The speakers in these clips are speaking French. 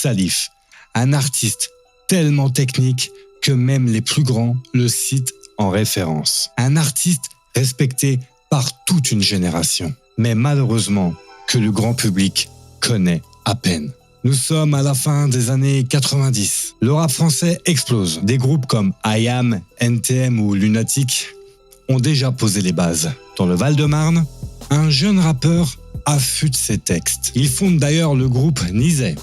Salif, un artiste tellement technique que même les plus grands le citent en référence. Un artiste respecté par toute une génération, mais malheureusement que le grand public connaît à peine. Nous sommes à la fin des années 90. Le rap français explose. Des groupes comme IAM, NTM ou Lunatic ont déjà posé les bases. Dans le Val-de-Marne, un jeune rappeur affûte ses textes. Il fonde d'ailleurs le groupe Nizet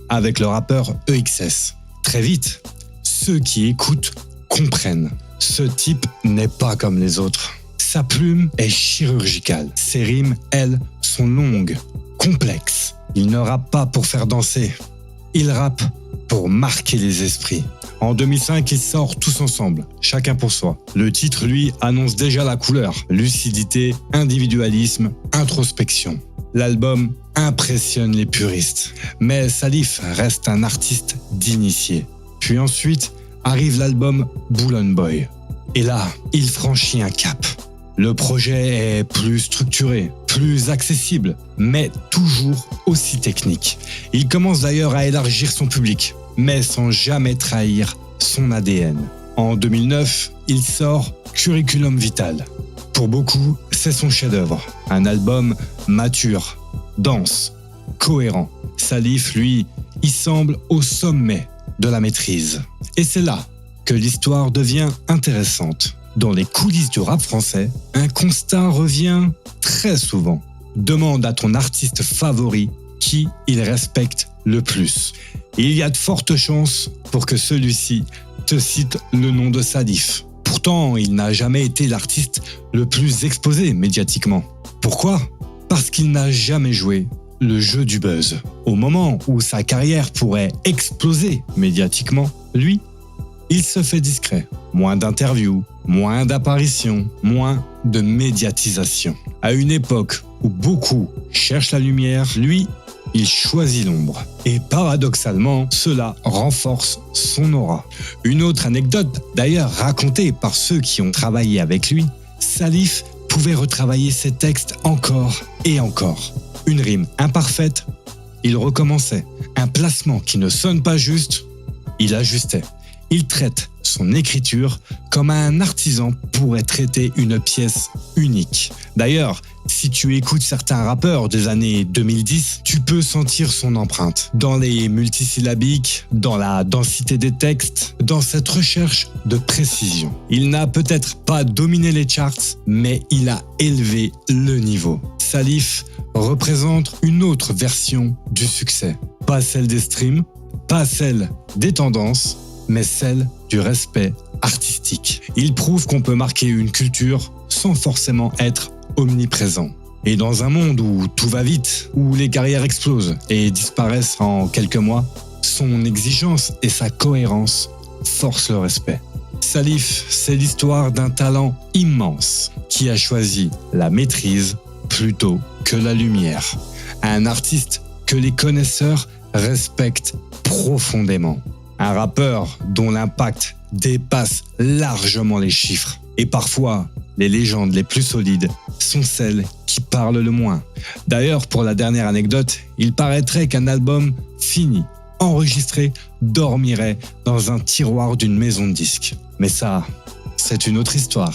avec le rappeur EXS. Très vite, ceux qui écoutent comprennent. Ce type n'est pas comme les autres. Sa plume est chirurgicale. Ses rimes, elles, sont longues, complexes. Il ne rappe pas pour faire danser. Il rappe pour marquer les esprits. En 2005, il sort Tous ensemble, chacun pour soi. Le titre, lui, annonce déjà la couleur. Lucidité, individualisme, introspection. L'album impressionne les puristes. Mais Salif reste un artiste d'initié. Puis ensuite, arrive l'album Boulogne Boy. Et là, il franchit un cap. Le projet est plus structuré, plus accessible, mais toujours aussi technique. Il commence d'ailleurs à élargir son public, mais sans jamais trahir son ADN. En 2009, il sort Curriculum Vital. Pour beaucoup, c'est son chef-d'œuvre. Un album mature, dense, cohérent. Salif, lui, il semble au sommet de la maîtrise. Et c'est là que l'histoire devient intéressante. Dans les coulisses du rap français, un constat revient très souvent. Demande à ton artiste favori qui il respecte le plus. Il y a de fortes chances pour que celui-ci te cite le nom de Salif. Pourtant, il n'a jamais été l'artiste le plus exposé médiatiquement. Pourquoi ? Parce qu'il n'a jamais joué le jeu du buzz. Au moment où sa carrière pourrait exploser médiatiquement, lui, il se fait discret. Moins d'interviews, moins d'apparitions, moins de médiatisation. À une époque où beaucoup cherchent la lumière, lui, il choisit l'ombre. Et paradoxalement, cela renforce son aura. Une autre anecdote, d'ailleurs racontée par ceux qui ont travaillé avec lui, Salif pouvait retravailler ses textes encore et encore. Une rime imparfaite, il recommençait. Un placement qui ne sonne pas juste, il ajustait. Il traite son écriture comme un artisan pourrait traiter une pièce unique. D'ailleurs, si tu écoutes certains rappeurs des années 2010, tu peux sentir son empreinte. Dans les multisyllabiques, dans la densité des textes, dans cette recherche de précision. Il n'a peut-être pas dominé les charts, mais il a élevé le niveau. Salif représente une autre version du succès. Pas celle des streams, pas celle des tendances, mais celle du respect artistique. Il prouve qu'on peut marquer une culture sans forcément être omniprésent. Et dans un monde où tout va vite, où les carrières explosent et disparaissent en quelques mois, son exigence et sa cohérence forcent le respect. Salif, c'est l'histoire d'un talent immense qui a choisi la maîtrise plutôt que la lumière. Un artiste que les connaisseurs respectent profondément. Un rappeur dont l'impact dépasse largement les chiffres. Et parfois, les légendes les plus solides sont celles qui parlent le moins. D'ailleurs, pour la dernière anecdote, il paraîtrait qu'un album fini, enregistré, dormirait dans un tiroir d'une maison de disques. Mais ça, c'est une autre histoire.